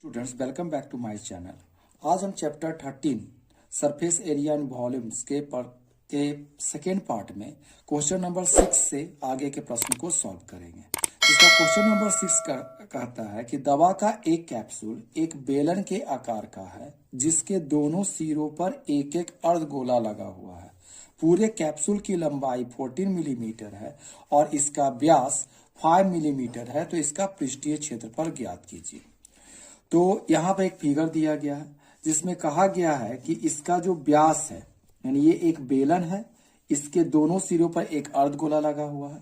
Students welcome back to my channel. आज हम chapter 13 surface area and volumes के second part में question number 6 से आगे के प्रश्न को सॉल्व करेंगे। इसका क्वेश्चन नंबर 6 कहता है कि दवा का एक कैप्सूल एक बेलन के आकार का है जिसके दोनों सिरों पर एक एक अर्धगोला लगा हुआ है। पूरे कैप्सूल की लंबाई 14 मिलीमीटर है और इसका व्यास 5 मिलीमीटर है। तो इसका पृष्ठीय क्षेत्रफल ज्ञात कीजिए। तो यहाँ पे एक फिगर दिया गया है जिसमें कहा गया है कि इसका जो व्यास है, यानी ये एक बेलन है, इसके दोनों सिरों पर एक अर्धगोला लगा हुआ है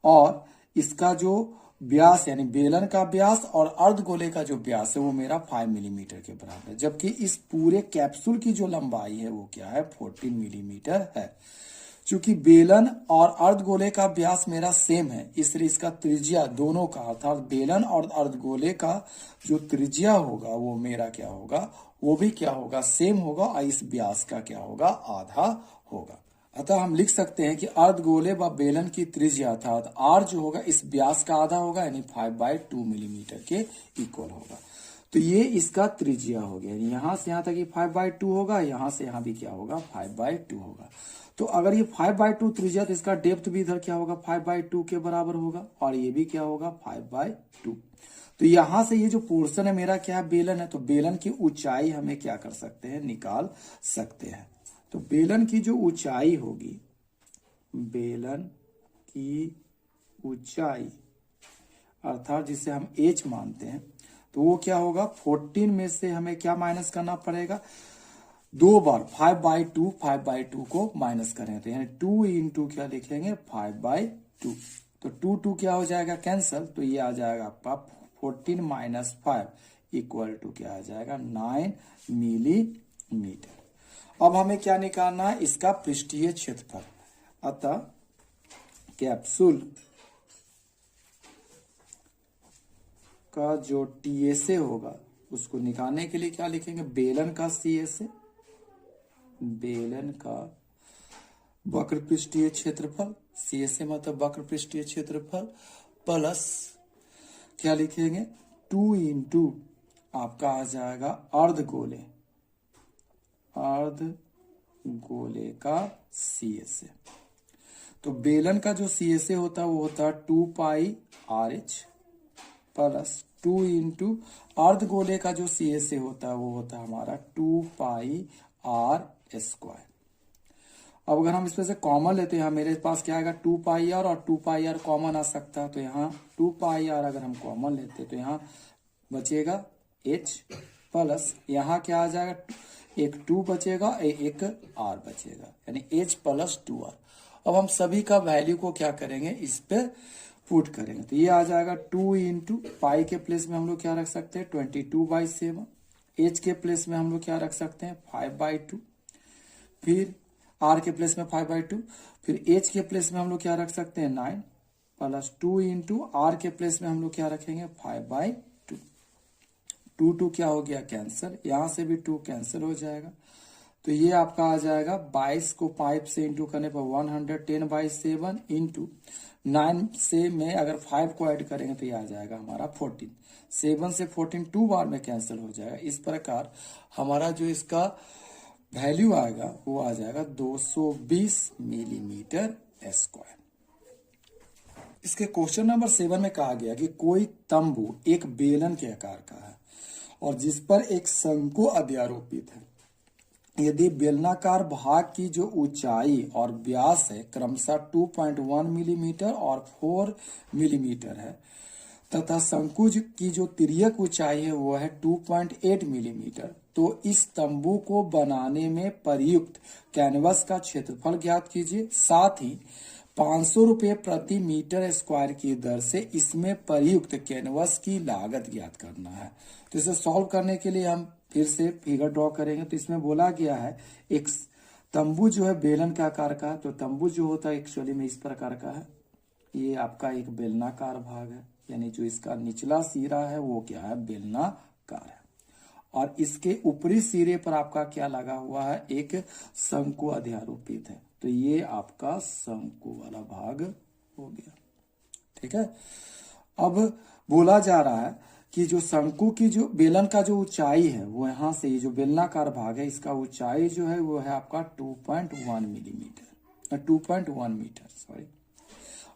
और इसका जो व्यास यानी बेलन का व्यास और अर्धगोले का जो व्यास है वो मेरा 5 मिलीमीटर के बराबर है। जबकि इस पूरे कैप्सूल की जो लंबाई है वो क्या है, 14 मिलीमीटर है। चूंकि बेलन और अर्धगोले का व्यास मेरा सेम है, इसलिए इसका त्रिज्या दोनों का अर्थात बेलन और अर्धगोले का जो त्रिज्या होगा वो मेरा क्या होगा, वो भी क्या होगा, सेम होगा और इस व्यास का क्या होगा, आधा होगा। अतः हम लिख सकते हैं कि अर्धगोले व बेलन की त्रिज्या अर्थात आर जो होगा इस व्यास का आधा होगा, यानी 5/2 मिलीमीटर के इक्वल होगा। तो ये इसका त्रिज्या हो गया, यहां से यहां तक ये 5/2 होगा, यहां से यहां भी क्या होगा, 5/2 होगा। तो अगर ये 5/2 त्रिज्या तो इसका डेप्थ भी इधर क्या होगा, 5/2 के बराबर होगा और ये भी क्या होगा, 5/2। तो यहां से ये जो पोर्शन है मेरा क्या है, बेलन है, तो बेलन की ऊंचाई हमें क्या कर सकते हैं, निकाल सकते हैं। तो बेलन की जो ऊंचाई होगी, बेलन की ऊंचाई अर्थात जिसे हम एच मानते हैं, तो वो क्या होगा, 14 में से हमें क्या माइनस करना पड़ेगा, दो बार 5/2 को माइनस करें तो यानी 2 इंटू क्या लिखेंगे, 5/2। तो 2 क्या हो जाएगा, कैंसल। तो ये आ जाएगा आपका 14 माइनस 5 इक्वल टू क्या आ जाएगा, 9 मिलीमीटर। अब हमें क्या निकालना है, इसका पृष्ठीय क्षेत्रफल। अतः कैप्सूल का जो टीएसए होगा उसको निकालने के लिए क्या लिखेंगे, बेलन का सीएसए, बेलन का वक्र पृष्ठीय क्षेत्रफल, सीएसए मतलब वक्र पृष्ठीय क्षेत्रफल, प्लस क्या लिखेंगे, 2 इंटू आपका आ जाएगा अर्धगोले का सीएसए। तो बेलन का जो सीएसए होता है वो होता है 2πRH प्लस 2 इंटू अर्धगोले का जो सीएसए होता है वो होता है हमारा 2πr²। अब अगर हम इसमें से कॉमन लेते हैं, यहाँ मेरे पास क्या आएगा, 2πr और 2πr कॉमन आ सकता है। तो यहाँ 2πr अगर हम कॉमन लेते तो यहाँ बचेगा h प्लस यहाँ क्या आ जाएगा, एक 2 बचेगा, एक r बचेगा, यानी h प्लस 2r। अब हम सभी का वैल्यू को क्या करेंगे, इस पे पुट करेंगे। तो ये आ जाएगा 2 इंटू पाई के प्लेस में हम लोग क्या रख सकते हैं, 22/7। h के प्लेस में हम लोग क्या रख सकते हैं, 5/2। फिर r के प्लेस में 5/2, फिर h के प्लेस में हम लोग क्या रख सकते हैं, 9 प्लस 2 इंटू r के प्लेस में हम लोग क्या रखेंगे, 5/2। 2 क्या हो गया, कैंसर, यहां से भी 2 कैंसर हो जाएगा। तो ये आपका आ जाएगा 22 को 5 से इंटू करने पर 110/7 इंटू 9 से में अगर 5 को ऐड करेंगे तो ये आ जाएगा हमारा 14। 7 से 14 2 बार में कैंसिल हो जाएगा। इस प्रकार हमारा जो इसका वैल्यू आएगा वो आ जाएगा 220 मिलीमीटर स्क्वायर। इसके क्वेश्चन नंबर 7 में कहा गया कि कोई तंबू एक बेलन के आकार का है और जिस पर एक शंकु अध्यारोपित है। यदि बेलनाकार भाग की जो ऊंचाई और व्यास है क्रमशः 2.1 मिलीमीटर और 4 मिलीमीटर है तथा शंकु की जो तिर्यक ऊंचाई है वो है 2.8 मिलीमीटर, तो इस तंबू को बनाने में प्रयुक्त कैनवस का क्षेत्रफल ज्ञात कीजिए। साथ ही 500 रुपये प्रति मीटर स्क्वायर की दर से इसमें प्रयुक्त कैनवस की लागत ज्ञात करना है। तो इसे सॉल्व करने के लिए हम फिर से फिगर ड्रॉ करेंगे। तो इसमें बोला गया है एक तंबू जो है बेलन के आकार का है। तो तंबू जो होता है एक्चुअली में इस प्रकार का है, ये आपका एक बेलनाकार भाग है, यानी जो इसका निचला सिरा है वो क्या है, बेलनाकार है और इसके ऊपरी सिरे पर आपका क्या लगा हुआ है, एक शंकु अध्यारोपित है। तो ये आपका शंकु वाला भाग हो गया। ठीक है। अब बोला जा रहा है कि जो शंकु की जो बेलन का जो ऊंचाई है वो यहाँ से, ये जो बेलनाकार भाग है इसका ऊंचाई जो है वो है आपका 2.1 मिलीमीटर, 2.1 मीटर सॉरी,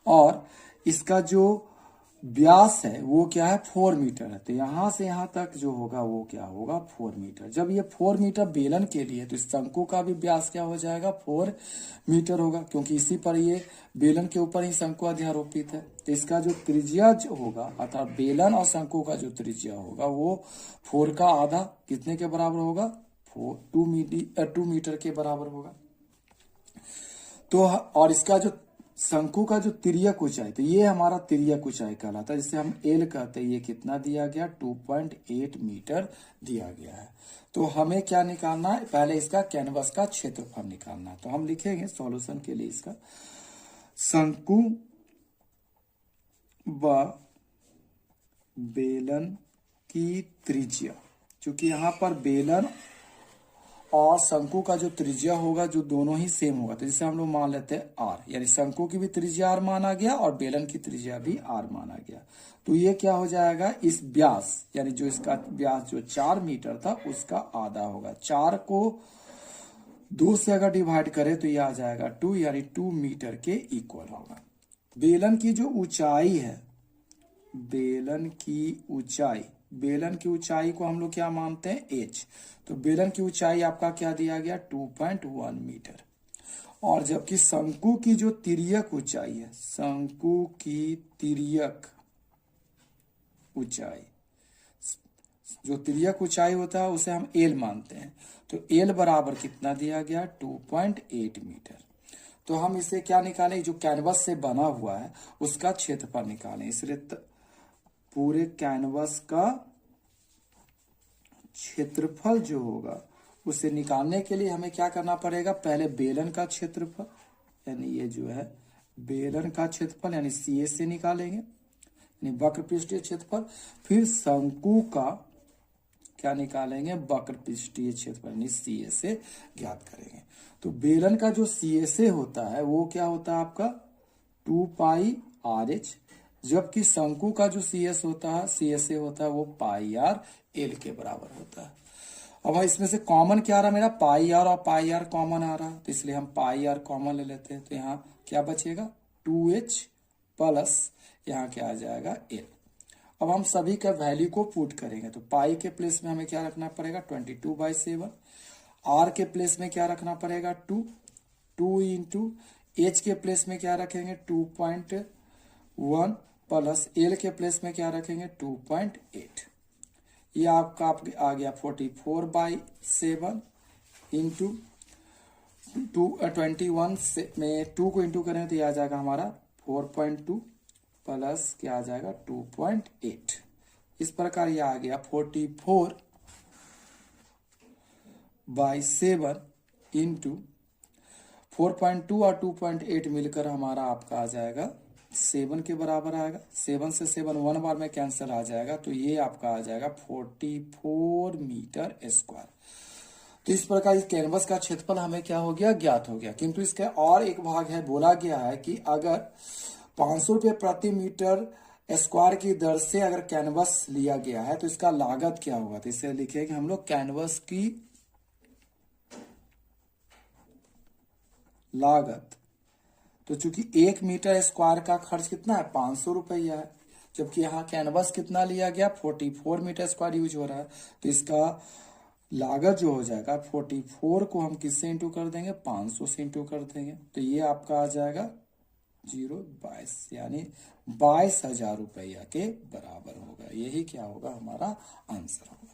और इसका जो व्यास है वो क्या है 4 मीटर है। तो यहां से यहां तक जो होगा वो क्या होगा 4 मीटर। जब ये 4 मीटर बेलन के लिए, तो इस शंकु का भी व्यास क्या हो जाएगा 4 मीटर होगा, क्योंकि इसी पर ये बेलन के ऊपर ही शंकु अध्यारोपित है। तो इसका जो त्रिज्या जो होगा, अर्थात बेलन और शंकु का जो त्रिज्या होगा वो 4 का आधा कितने के बराबर होगा, 2 मीटर के बराबर होगा। तो और इसका जो शंकु का जो तिर्यक ऊंचाई, तो ये हमारा तिर्यक ऊंचाई कहलाता है, जिसे हम एल कहते हैं। ये कितना दिया गया 2.8 मीटर दिया गया है। तो हमें क्या निकालना है, पहले इसका कैनवस का क्षेत्रफल निकालना है। तो हम लिखेंगे सॉल्यूशन के लिए इसका शंकु व बेलन की त्रिज्या, क्योंकि यहाँ पर बेलन और शंकु का जो त्रिज्या होगा जो दोनों ही सेम होगा, तो जिसे हम लोग मान लेते हैं आर, यानी शंकु की भी त्रिज्या आर माना गया और बेलन की त्रिज्या भी आर माना गया। तो ये क्या हो जाएगा, इस व्यास यानी जो इसका व्यास जो 4 मीटर था उसका आधा होगा। 4 को 2 से अगर डिवाइड करें तो ये आ जाएगा 2, यानी 2 मीटर के इक्वल होगा। बेलन की जो ऊंचाई है, बेलन की ऊंचाई को हम लोग क्या मानते हैं h। तो बेलन की ऊंचाई आपका क्या दिया गया 2.1 मीटर। और जबकि शंकु की जो तिर्यक ऊंचाई है, शंकु की तिर्यक ऊंचाई, जो तिर्यक ऊंचाई होता है उसे हम एल मानते हैं। तो एल बराबर कितना दिया गया 2.8 मीटर। तो हम इसे क्या निकालें, जो कैनवस से बना हुआ है उसका क्षेत्रफल निकालें। इसलिए पूरे कैनवस का क्षेत्रफल जो होगा उसे निकालने के लिए हमें क्या करना पड़ेगा, पहले बेलन का क्षेत्रफल, यानी ये जो है बेलन का क्षेत्रफल यानी सी से निकालेंगे, यानी वक्र पृष्ठीय क्षेत्रफल। फिर शंकु का क्या निकालेंगे, वक्र पृष्ठीय क्षेत्रफल यानी सी से ज्ञात करेंगे। तो बेलन का जो सी से होता है वो क्या होता है आपका 2 पाई आर एच, जबकि शंकु का जो सी एस होता है वो पाई आर एल के बराबर होता है। अब इसमें से कॉमन क्या आ रहा है मेरा, पाई आर और पाई आर कॉमन आ रहा है, तो इसलिए हम पाई आर कॉमन ले लेते हैं। तो यहाँ क्या बचेगा 2h प्लस यहाँ क्या आ जाएगा एल। अब हम सभी का वैल्यू को पुट करेंगे। तो पाई के प्लेस में हमें क्या रखना पड़ेगा 22/7, आर के प्लेस में क्या रखना पड़ेगा 2 इंटू एच के प्लेस में क्या रखेंगे 2.1 प्लस एल के प्लेस में क्या रखेंगे 2.8। ये आपका आ गया 44/7 इंटू 21 से में 2 को इंटू करें तो ये आ जाएगा हमारा 4.2 प्लस क्या आ जाएगा 2.8। इस प्रकार ये आ गया 44/7 इंटू 4.2 और 2.8 मिलकर हमारा आपका आ जाएगा 7 के बराबर आएगा। 7 से 7 1 बार में कैंसिल आ जाएगा, तो ये आपका आ जाएगा 44 मीटर स्क्वायर। तो इस प्रकार इस कैनवस का क्षेत्रफल हमें क्या हो गया, ज्ञात हो गया। किंतु इसका और एक भाग है, बोला गया है कि अगर 500 रुपये प्रति मीटर स्क्वायर की दर से अगर कैनवस लिया गया है तो इसका लागत क्या होगा। तो इसे लिखेंगे हम लोग कैनवस की लागत। तो चूंकि 1 मीटर स्क्वायर का खर्च कितना है 500 रुपया है, जबकि यहाँ कैनवस कितना लिया गया 44 मीटर स्क्वायर यूज हो रहा है, तो इसका लागत जो हो जाएगा 44 को हम किससे इंटू कर देंगे 500 से इंटू कर देंगे। तो ये आपका आ जाएगा 0.22 यानी 22,000 रुपया के बराबर होगा। यही क्या होगा हमारा आंसर होगा।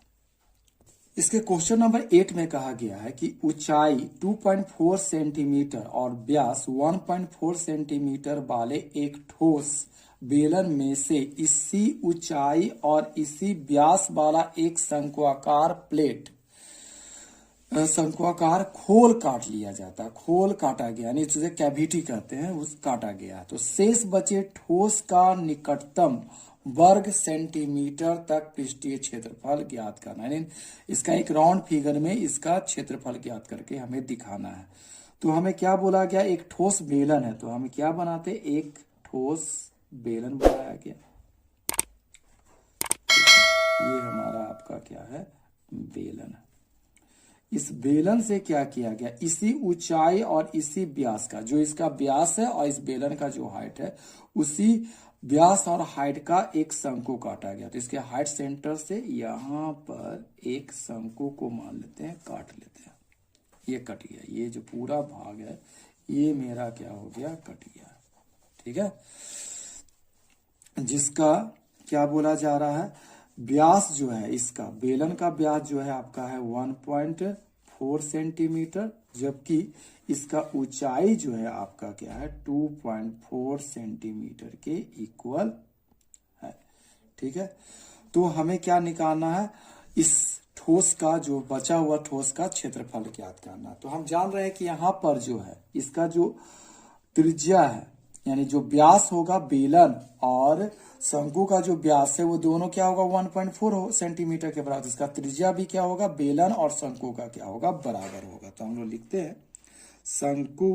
इसके क्वेश्चन नंबर 8 में कहा गया है कि ऊंचाई 2.4 सेंटीमीटर और व्यास 1.4 सेंटीमीटर वाले एक ठोस बेलन में से इसी ऊंचाई और इसी व्यास वाला एक शंक्वाकार खोल काट लिया जाता है। खोल काटा गया यानी जिसे कैविटी कहते हैं, उस काटा गया। तो शेष बचे ठोस का निकटतम वर्ग सेंटीमीटर तक पृष्ठीय क्षेत्रफल ज्ञात करना, यानी इसका एक राउंड फिगर में इसका क्षेत्रफल ज्ञात करके हमें दिखाना है। तो हमें क्या बोला गया, एक ठोस बेलन है, तो हम क्या बनाते, एक ठोस बेलन बनाया गया। ये हमारा आपका क्या है, बेलन है। इस बेलन से क्या किया गया, इसी ऊंचाई और इसी व्यास का, जो इसका व्यास है और इस बेलन का जो हाइट है, उसी व्यास और हाइट का एक शंकु काटा गया। तो इसके हाइट सेंटर से यहां पर एक शंकु को मान लेते हैं, काट लेते हैं। ये कट गया, ये जो पूरा भाग है ये मेरा क्या हो गया, कट गया। ठीक है, जिसका क्या बोला जा रहा है, व्यास जो है इसका, बेलन का व्यास जो है आपका है 1.4 सेंटीमीटर, जबकि इसका ऊंचाई जो है आपका क्या है 2.4 सेंटीमीटर के इक्वल है। ठीक है, तो हमें क्या निकालना है, इस ठोस का जो बचा हुआ ठोस का क्षेत्रफल ज्ञात करना। तो हम जान रहे हैं कि यहाँ पर जो है इसका जो त्रिज्या है, यानी जो व्यास होगा बेलन और शंकु का जो व्यास है, वो दोनों क्या होगा 1.4 सेंटीमीटर के बराबर। इसका त्रिज्या भी क्या होगा, बेलन और शंकु का क्या होगा, बराबर होगा। तो हम लोग लिखते हैं शंकु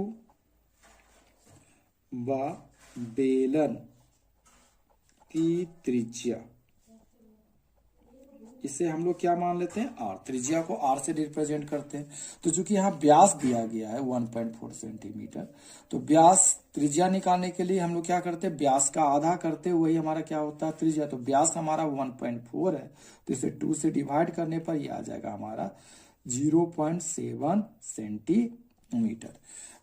व बेलन की त्रिज्या, इसे हम लोग क्या मान लेते हैं, आर। त्रिज्या को आर से रिप्रेजेंट करते हैं। तो चूंकि यहाँ व्यास दिया गया है 1.4 सेंटीमीटर, तो व्यास त्रिज्या निकालने के लिए हम लोग क्या करते हैं, व्यास का आधा करते हैं, वही हमारा क्या होता है, त्रिज्या। तो व्यास हमारा 1.4 है, तो इसे 2 से डिवाइड करने पर यह आ जाएगा हमारा 0.7 सेंटीमीटर।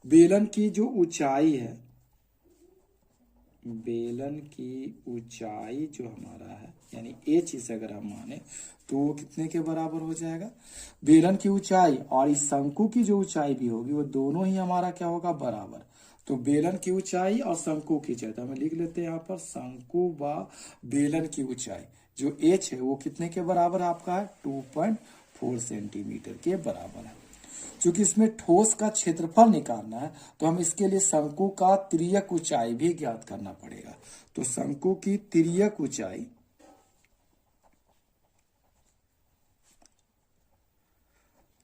बेलन की जो ऊंचाई है, बेलन की ऊंचाई जो हमारा है, यानी एच इसे अगर हम माने, तो वो कितने के बराबर हो जाएगा, बेलन की ऊंचाई और इस शंकु की जो ऊंचाई भी होगी, वो दोनों ही हमारा क्या होगा, बराबर। तो बेलन की ऊंचाई और शंकु की ऊंचाई, तो हमें लिख लेते हैं यहाँ पर शंकु व बेलन की ऊंचाई जो एच है वो कितने के बराबर आपका है, 2.4 सेंटीमीटर के बराबर है। क्योंकि इसमें ठोस का क्षेत्रफल निकालना है, तो हम इसके लिए शंकु का तिर्यक ऊंचाई भी ज्ञात करना पड़ेगा। तो शंकु की तिर्यक ऊंचाई,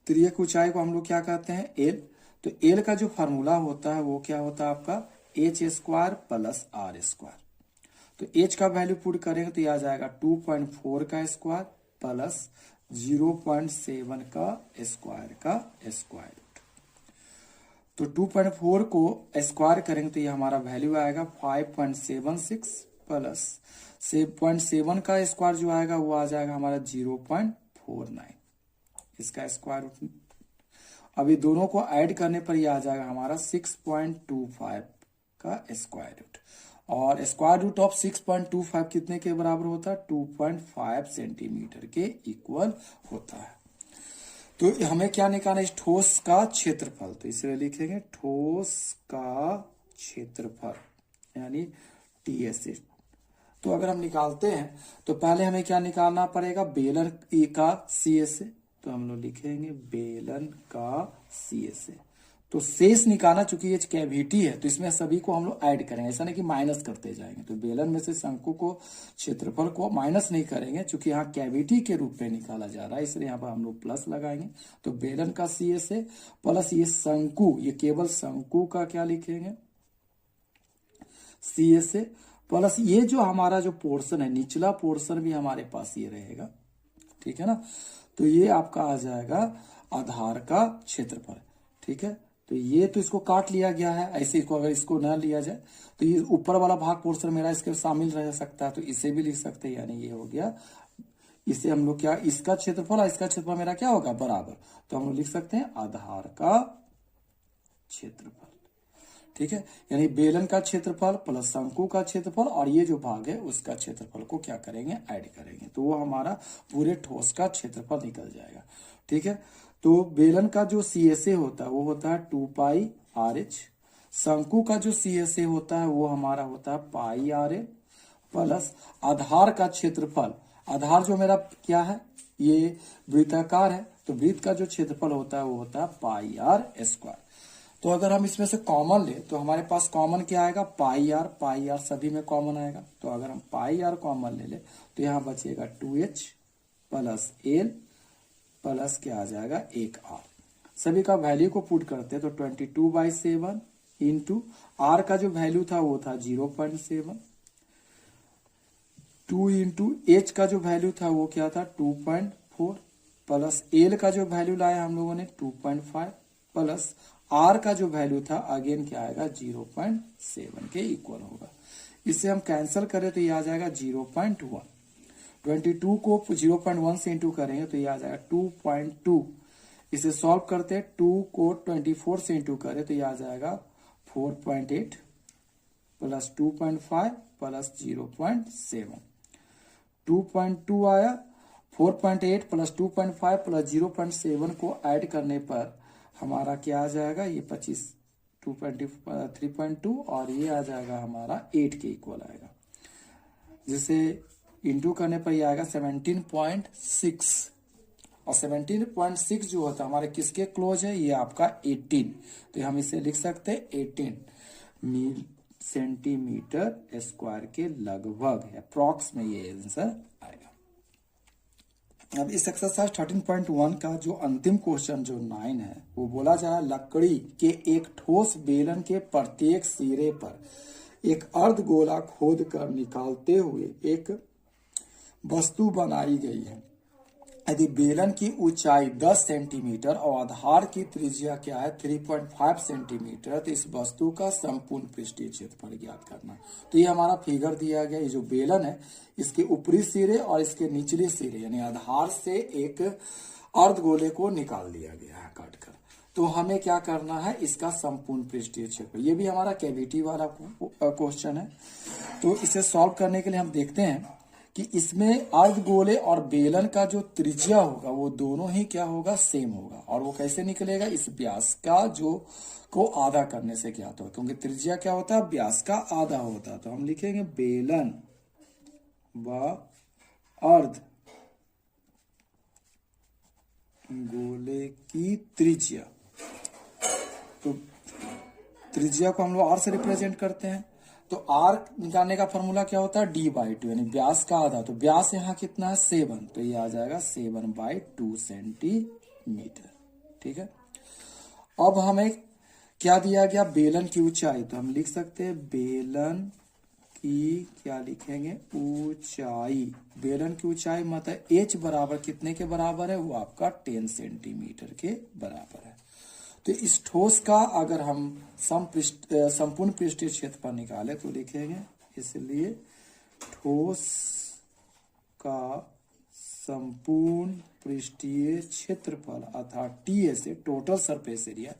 तिर्यक ऊंचाई को हम लोग क्या कहते हैं, एल। तो एल का जो फार्मूला होता है वो क्या होता है आपका, h square plus r square. तो एच का वैल्यू पुट करेंगे तो यह आ जाएगा 2.4 का स्क्वायर प्लस 0.7 का स्क्वायर रूट। तो 2.4 को स्क्वायर करेंगे तो ये हमारा वैल्यू आएगा 5.76 प्लस 7.7 का स्क्वायर जो आएगा वो आ जाएगा हमारा 0.49, इसका स्क्वायर रूट। अभी दोनों को ऐड करने पर यह आ जाएगा हमारा 6.25 का स्क्वायर रूट। और स्क्वायर रूट ऑफ 6.25 कितने के बराबर होता है, 2.5 सेंटीमीटर के इक्वल होता है। तो हमें क्या निकालना है, इस ठोस का क्षेत्रफल। तो इसलिए लिखेंगे ठोस का क्षेत्रफल यानी टीएसए। तो अगर हम निकालते हैं तो पहले हमें क्या निकालना पड़ेगा, बेलन का सीएसए। तो हम लोग लिखेंगे बेलन का सीएसए। तो शेष निकालना, चूंकि ये कैविटी है तो इसमें सभी को हम लोग ऐड करेंगे, ऐसा नहीं कि माइनस करते जाएंगे। तो बेलन में से शंकु को क्षेत्रफल को माइनस नहीं करेंगे, चूंकि यहाँ कैविटी के रूप में निकाला जा रहा है, इसलिए यहाँ पर हम लोग प्लस लगाएंगे। तो बेलन का सीएसए प्लस ये शंकु, ये केवल शंकु का क्या लिखेंगे, सीएसए प्लस ये जो हमारा जो पोर्शन है, निचला पोर्शन भी हमारे पास ये रहेगा। ठीक है ना, तो ये आपका आ जाएगा आधार का क्षेत्रफल। ठीक है, तो ये तो इसको काट लिया गया है, ऐसे इसको अगर इसको ना लिया जाए तो ये ऊपर वाला भाग पोर्शन मेरा इसके शामिल रह सकता है, तो इसे भी लिख सकते हैं। यानी ये हो गया, इसे हम लोग क्या, इसका क्षेत्रफल और इसका क्षेत्रफल मेरा क्या होगा, बराबर। तो हम लोग लिख सकते हैं आधार का क्षेत्रफल। ठीक है, यानी बेलन का क्षेत्रफल प्लस शंकु का क्षेत्रफल और ये जो भाग है उसका क्षेत्रफल को क्या करेंगे, ऐड करेंगे, तो वो हमारा पूरे ठोस का क्षेत्रफल निकल जाएगा। ठीक है, तो बेलन का जो सीएसए होता है वो होता है 2πRH, शंकु का जो सीएसए होता है वो हमारा होता है πRL प्लस आधार का क्षेत्रफल। आधार जो मेरा क्या है, ये वृत्ताकार है, तो वृत्त का जो क्षेत्रफल होता है वो होता है πr²। तो अगर हम इसमें से कॉमन ले तो हमारे पास कॉमन क्या आएगा, πr सभी में कॉमन आएगा। तो अगर हम πr कॉमन ले ले तो यहाँ बचेगा 2h प्लस l प्लस क्या आ जाएगा 1r। सभी का वैल्यू को पुट करते हैं तो 22/7 इंटू आर का जो वैल्यू था वो था 0.7 2 इंटू एच का जो वैल्यू था वो क्या था 2.4 प्लस एल का जो वैल्यू लाया हम लोगों ने 2.5 प्लस आर का जो वैल्यू था अगेन क्या आएगा 0.7 के इक्वल होगा। इसे हम कैंसिल करें तो ये आ जाएगा 0.1। 22 को 0.1 से इंटू करेंगे तो ये आ जाएगा 2.2। इसे सॉल्व करते हैं 2 को 24 से इंटू करें तो ये आ जाएगा 4.8 प्लस 2.5 प्लस 0.7। 2.2 आया, 4.8 प्लस 2.5 प्लस 0.7 को ऐड करने पर हमारा क्या आ जाएगा, ये 25 3.2 और ये आ जाएगा हमारा 8 के इक्वल आएगा, जिसे इंटू करने पर ये आएगा 17.6 और 17.6 जो होता है हमारे किसके क्लोज है, ये आपका 18, तो हम इसे लिख सकते हैं 18 सेंटीमीटर स्क्वायर के लगभग, अप्रॉक्स में ये आंसर आएगा। अब इस एक्सरसाइज 13.1 का जो अंतिम क्वेश्चन जो 9 है वो बोला जा रहा है लकड़ी के एक ठोस बेलन के प्रत्येक सिरे पर एक अर्धगोला खोद कर निकालते हुए एक वस्तु बनाई गई है। यदि बेलन की ऊंचाई 10 सेंटीमीटर और आधार की त्रिज्या क्या है 3.5 सेंटीमीटर, तो इस वस्तु का संपूर्ण पृष्ठीय क्षेत्रफल ज्ञात करना। तो ये हमारा फिगर दिया गया, ये जो बेलन है इसके ऊपरी सिरे और इसके निचले सिरे यानी आधार से एक अर्धगोले को निकाल दिया गया है काटकर। तो हमें क्या करना है, इसका संपूर्ण पृष्ठीय क्षेत्रफल, ये भी हमारा कैविटी वाला क्वेश्चन है। तो इसे सॉल्व करने के लिए हम देखते हैं कि इसमें अर्धगोले और बेलन का जो त्रिज्या होगा वो दोनों ही क्या होगा, सेम होगा। और वो कैसे निकलेगा, इस व्यास का जो को आधा करने से क्या होता है, क्योंकि त्रिज्या क्या होता है, व्यास का आधा होता है। तो हम लिखेंगे बेलन व अर्ध गोले की त्रिज्या, तो त्रिज्या को हम लोग आर से रिप्रेजेंट करते हैं। तो आर निकालने का फॉर्मूला क्या होता है, d/2 यानी व्यास का आधा। तो व्यास यहाँ कितना है 7, तो ये आ जाएगा 7/2 सेंटीमीटर। ठीक है, अब हमें क्या दिया गया, बेलन की ऊंचाई, तो हम लिख सकते हैं बेलन की क्या लिखेंगे, ऊंचाई। बेलन की ऊंचाई मतलब h बराबर कितने के बराबर है, वो आपका 10 सेंटीमीटर के बराबर है। तो इस ठोस का अगर हम संपूर्ण पृष्ठीय क्षेत्रफल निकाले तो लिखेंगे, इसलिए ठोस का संपूर्ण पृष्ठीय क्षेत्रफल अर्थात टीएसए टोटल सरफेस एरिया।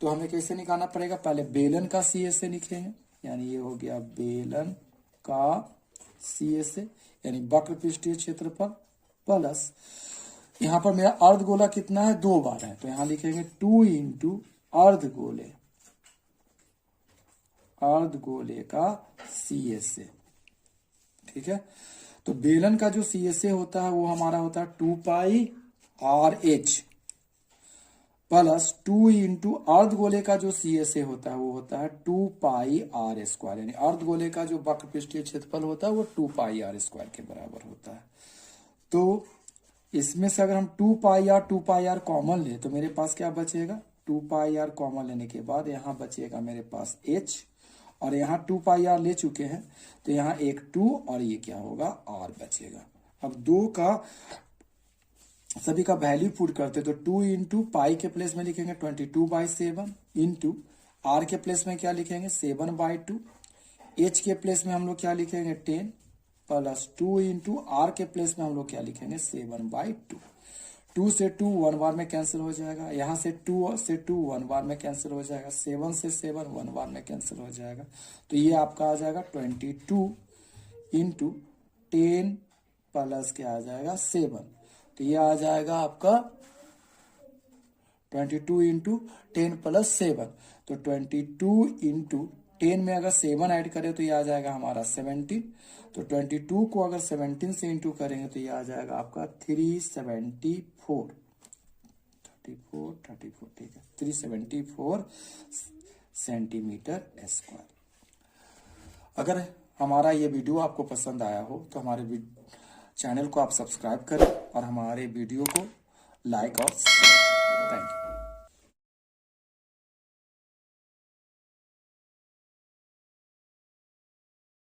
तो हमें कैसे निकालना पड़ेगा, पहले बेलन का सीएसए लिखेंगे, यानी ये हो गया बेलन का सीएसए यानी वक्र पृष्ठीय क्षेत्रफल प्लस यहाँ पर मेरा अर्धगोला कितना है, 2 बार है, तो यहां लिखेंगे 2 इंटू अर्धगोले का सीएसए। ठीक है, तो बेलन का जो सीएसए होता है वो हमारा होता है 2πRh प्लस 2 इंटू अर्धगोले का जो सीएसए होता है वो होता है 2πr², यानी अर्धगोले का जो वक्र पृष्ठीय क्षेत्रफल होता है वो 2πr² के बराबर होता है। तो इसमें से अगर हम 2πr कॉमन ले तो मेरे पास क्या बचेगा, 2πr कॉमन लेने के बाद यहाँ बचेगा मेरे पास h, और यहाँ 2πr ले चुके हैं तो यहाँ एक 2 और ये क्या होगा r बचेगा। अब 2 का सभी का वैल्यू पुट करते तो 2 इंटू पाई के प्लेस में लिखेंगे 22/7 इंटू r के प्लेस में क्या लिखेंगे 7/2, h के प्लेस में हम लोग क्या लिखेंगे 10 प्लस 2 इंटू आर के प्लेस में हम लोग क्या लिखेंगे 7/2। 2 से 2 1 बार में कैंसिल हो जाएगा, यहाँ से 2 से 2 1 बार में कैंसिल हो जाएगा, 7 से 7 1 बार में कैंसिल हो जाएगा। तो ये आपका आ जाएगा 22 इंटू 10 प्लस क्या आ जाएगा 7, तो ये आ जाएगा आपका 22 इंटू 10 प्लस 7, तो 22 इंटू 10 में अगर 7 ऐड करें तो ये आ जाएगा हमारा 17, तो 22 को अगर 17 से इंटू करेंगे तो ये आ जाएगा आपका 374, ठीक है 374 सेंटीमीटर स्क्वायर। अगर हमारा ये वीडियो आपको पसंद आया हो तो हमारे चैनल को आप सब्सक्राइब करें और हमारे वीडियो को लाइक और शेयर